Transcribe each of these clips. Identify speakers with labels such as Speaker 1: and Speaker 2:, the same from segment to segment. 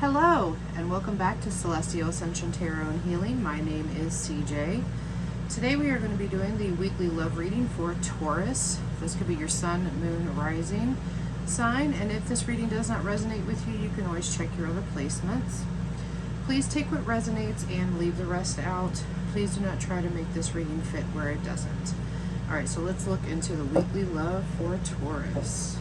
Speaker 1: Hello, and welcome back to Celestial Ascension Tarot and Healing. My name is CJ. Today we are going to be doing the weekly love reading for Taurus. This could be your sun, moon, rising sign, and if this reading does not resonate with you, you can always check your other placements. Please take what resonates and leave the rest out. Please do not try to make this reading fit where it doesn't. Alright, so let's look into the weekly love for Taurus.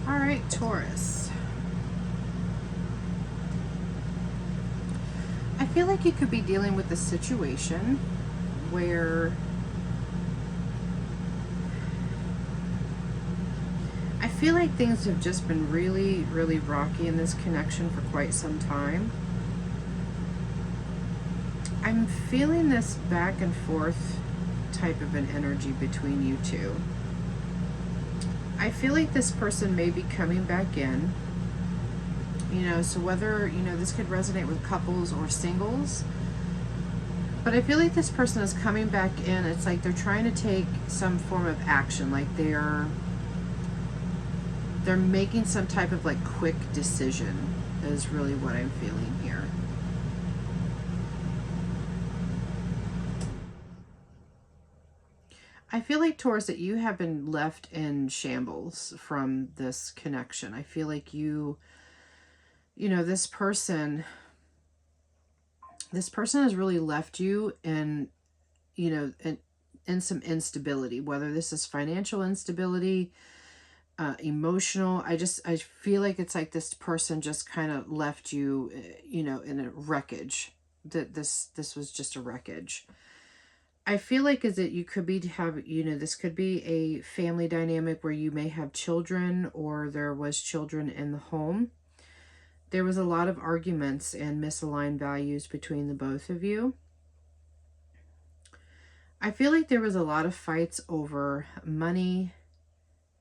Speaker 1: Alright, Taurus. I feel like you could be dealing with a situation where I feel like things have just been really, really rocky in this connection for quite some time. I'm feeling this back and forth type of an energy between you two. I feel like this person may be coming back in, so whether, this could resonate with couples or singles, but I feel like this person is coming back in. It's like they're trying to take some form of action, like they're making some type of like quick decision is really what I'm feeling here. I feel like, Taurus, that you have been left in shambles from this connection. I feel like this person has really left you in, in some instability, whether this is financial instability, emotional. I feel like it's like this person just kind of left you, in a wreckage. That this was just a wreckage. I feel like is that you could be this could be a family dynamic where you may have children or there was children in the home. There was a lot of arguments and misaligned values between the both of you. I feel like there was a lot of fights over money,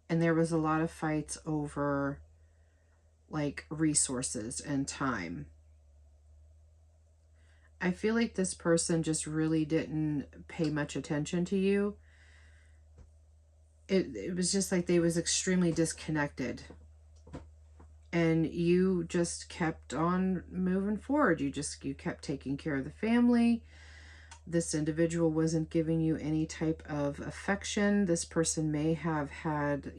Speaker 1: and there was a lot of fights over like resources and time. I feel like this person just really didn't pay much attention to you. It was just like they was extremely disconnected. And you just kept on moving forward. You kept taking care of the family. This individual wasn't giving you any type of affection. This person may have had,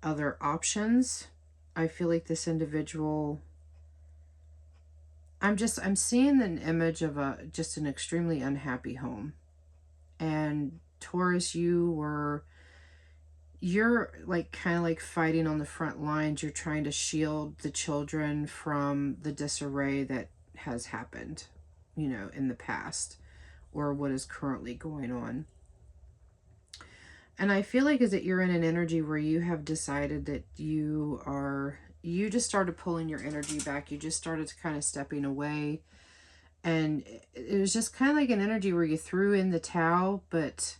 Speaker 1: other options. I feel like this individual, I'm seeing an image of just an extremely unhappy home. And Taurus, you're like kind of like fighting on the front lines. You're trying to shield the children from the disarray that has happened, in the past, or what is currently going on. And I feel like is that you're in an energy where you have decided that you just started pulling your energy back. You just started to kind of stepping away. And it was just kind of like an energy where you threw in the towel, but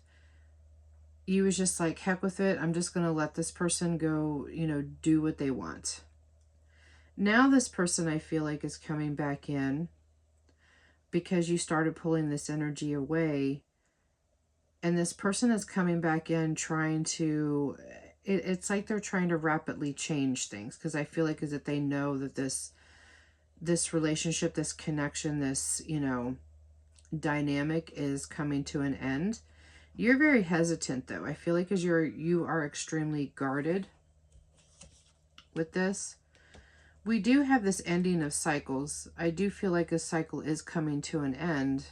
Speaker 1: you was just like, heck with it. I'm just going to let this person go, do what they want. Now this person, I feel like, is coming back in because you started pulling this energy away. And this person is coming back in trying to, it's like they're trying to rapidly change things. Because I feel like is that they know that this relationship, this connection, this, dynamic is coming to an end. You're very hesitant, though. I feel like as you are extremely guarded with this. We do have this ending of cycles. I do feel like a cycle is coming to an end.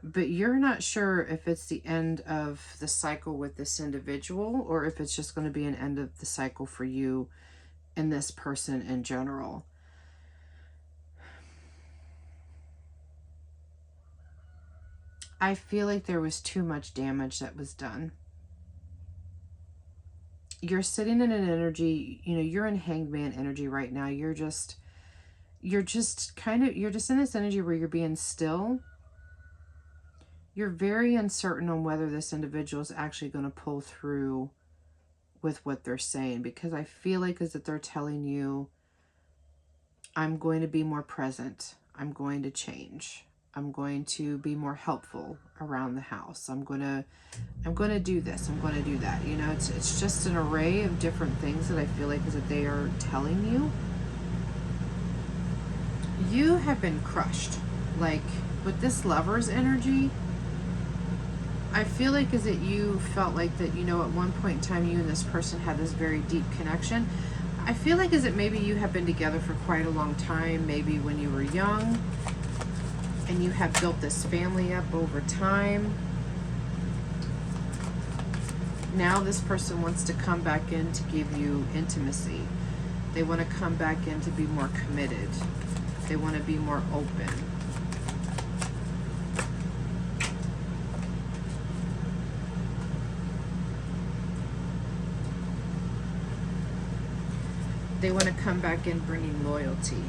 Speaker 1: But you're not sure if it's the end of the cycle with this individual or if it's just going to be an end of the cycle for you and this person in general. I feel like there was too much damage that was done. You're sitting in an energy, you know, you're in hangman energy right now. You're just you're just in this energy where you're being still. You're very uncertain on whether this individual is actually going to pull through with what they're saying, because I feel like as that they're telling you, I'm going to be more present. I'm going to change. I'm going to be more helpful around the house. I'm going to do this. I'm going to do that. You know, it's just an array of different things that I feel like is that they are telling you. You have been crushed. Like with this Lover's energy, I feel like is that you felt like that, you know, at one point in time you and this person had this very deep connection. I feel like is that maybe you have been together for quite a long time, maybe when you were young, and you have built this family up over time. Now this person wants to come back in to give you intimacy. They want to come back in to be more committed. They want to be more open. They want to come back in bringing loyalty.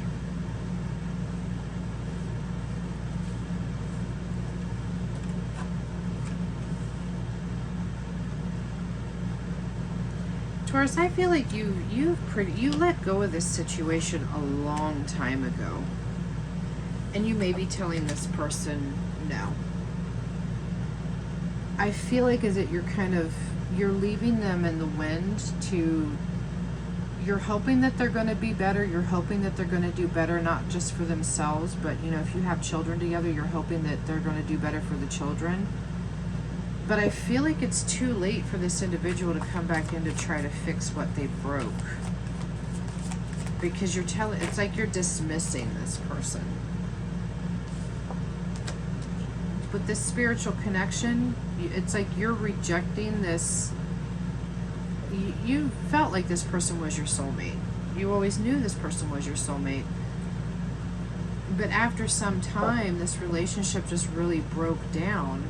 Speaker 1: Taurus, I feel like you let go of this situation a long time ago. And you may be telling this person no. I feel like is it you're leaving them in the wind to, you're hoping that they're going to be better. You're hoping that they're going to do better, not just for themselves, but, you know, if you have children together, you're hoping that they're going to do better for the children. But I feel like it's too late for this individual to come back in to try to fix what they broke. Because it's like you're dismissing this person. With this spiritual connection, it's like you're rejecting this. You felt like this person was your soulmate. You always knew this person was your soulmate. But after some time, this relationship just really broke down.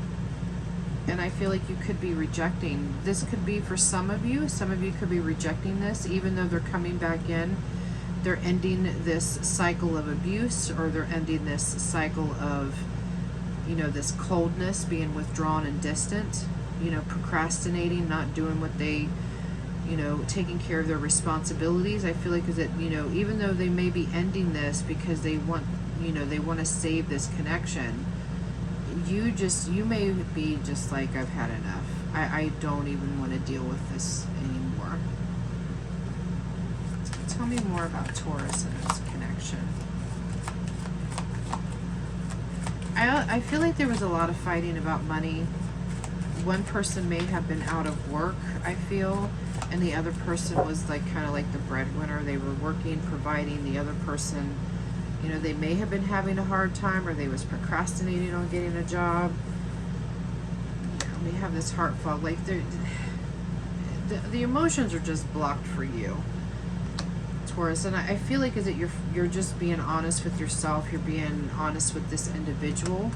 Speaker 1: And I feel like you could be rejecting. This could be for some of you. Some of you could be rejecting this, even though they're coming back in. They're ending this cycle of abuse, or they're ending this cycle of, you know, this coldness, being withdrawn and distant, you know, procrastinating, not doing what they, you know, taking care of their responsibilities. I feel like is that, you know, even though they may be ending this because they want, you know, they want to save this connection, you may be just like, I've had enough. I don't even want to deal with this anymore. Tell me more about Taurus and this connection. I feel like there was a lot of fighting about money. One person may have been out of work, I feel, and the other person was like kind of like the breadwinner. They were working, providing. The other person, you know, they may have been having a hard time, or they was procrastinating on getting a job. We have this heart fog. Like the emotions are just blocked for you, Taurus. And I feel like is that you're just being honest with yourself. You're being honest with this individual.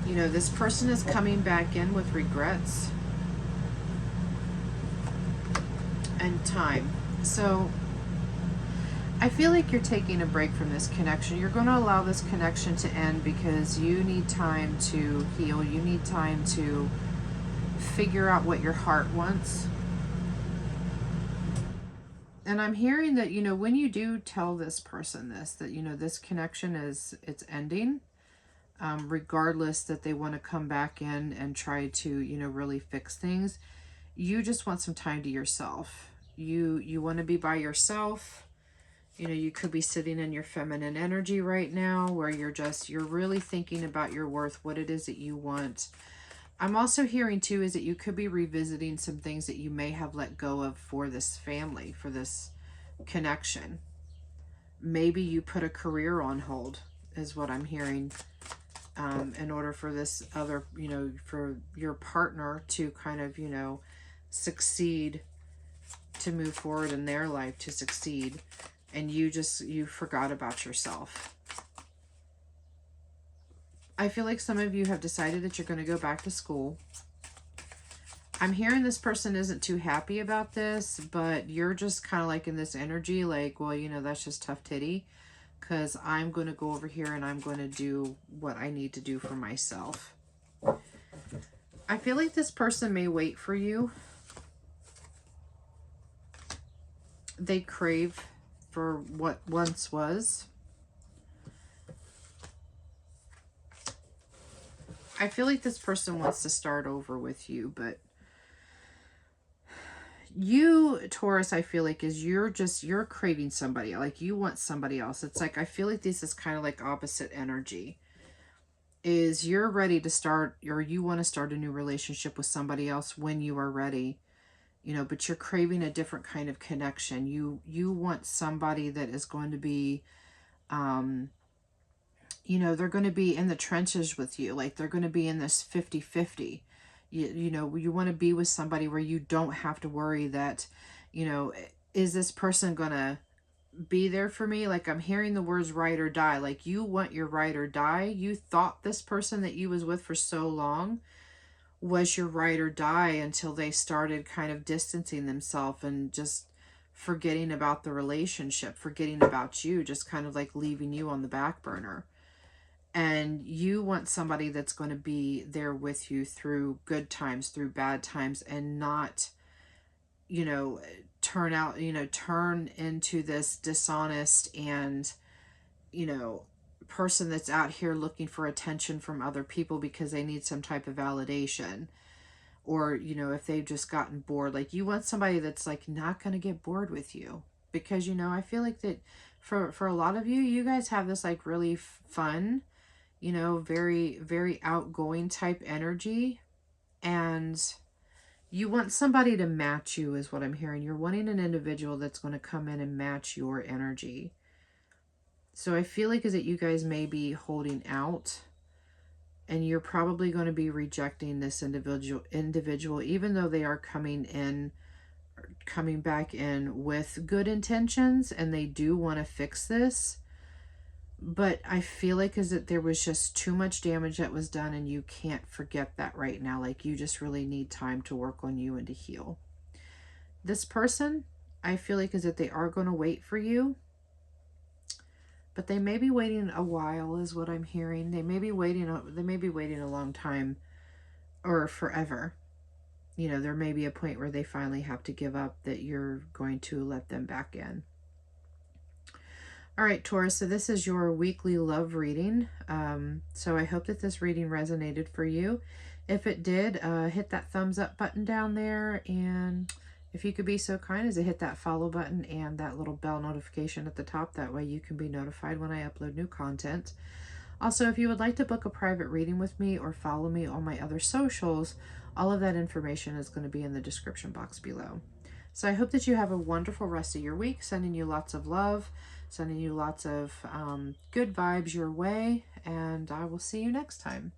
Speaker 1: You know, this person is coming back in with regrets and time. So I feel like you're taking a break from this connection. You're going to allow this connection to end because you need time to heal. You need time to figure out what your heart wants. And I'm hearing that, you know, when you do tell this person this, that, you know, this connection it's ending, regardless that they want to come back in and try to, you know, really fix things, you just want some time to yourself. You want to be by yourself. You know, you could be sitting in your feminine energy right now where you're really thinking about your worth, what it is that you want. I'm also hearing too is that you could be revisiting some things that you may have let go of for this family, for this connection. Maybe you put a career on hold is what I'm hearing. in order for this other, for your partner to kind of, succeed, to move forward in their life, to succeed. And you forgot about yourself. I feel like some of you have decided that you're going to go back to school. I'm hearing this person isn't too happy about this, but you're just kind of like in this energy, like, well, that's just tough titty, because I'm going to go over here and I'm going to do what I need to do for myself. I feel like this person may wait for you. They crave for what once was. I feel like this person wants to start over with you, but you, Taurus, I feel like you're craving somebody. Like you want somebody else. It's like, I feel like this is kind of like opposite energy. Is you're ready to start, or you want to start a new relationship with somebody else when you are ready. But you're craving a different kind of connection. You want somebody that is going to be, they're going to be in the trenches with you. Like they're going to be in this 50-50. You want to be with somebody where you don't have to worry that, is this person going to be there for me? Like I'm hearing the words ride or die. Like you want your ride or die. You thought this person that you was with for so long was your ride or die until they started kind of distancing themselves and just forgetting about the relationship, forgetting about you, just kind of like leaving you on the back burner. And you want somebody that's going to be there with you through good times, through bad times, and not, turn into this dishonest and, person that's out here looking for attention from other people because they need some type of validation. Or, if they've just gotten bored. Like you want somebody that's like not going to get bored with you. Because, I feel like that for a lot of you, you guys have this like really fun, very, very outgoing type energy. And you want somebody to match you is what I'm hearing. You're wanting an individual that's going to come in and match your energy. So I feel like is that you guys may be holding out, and you're probably going to be rejecting this individual, even though they are coming back in with good intentions and they do want to fix this. But I feel like is that there was just too much damage that was done, and you can't forget that right now. Like you just really need time to work on you and to heal. This person, I feel like is that they are going to wait for you, but they may be waiting a while is what I'm hearing. They may be waiting a long time or forever. There may be a point where they finally have to give up, that you're going to let them back in. All right, Taurus, so this is your weekly love reading. So I hope that this reading resonated for you. If it did, hit that thumbs up button down there. And if you could be so kind as to hit that follow button and that little bell notification at the top. That way you can be notified when I upload new content. Also, if you would like to book a private reading with me or follow me on my other socials, all of that information is going to be in the description box below. So I hope that you have a wonderful rest of your week. Sending you lots of love, sending you lots of good vibes your way, and I will see you next time.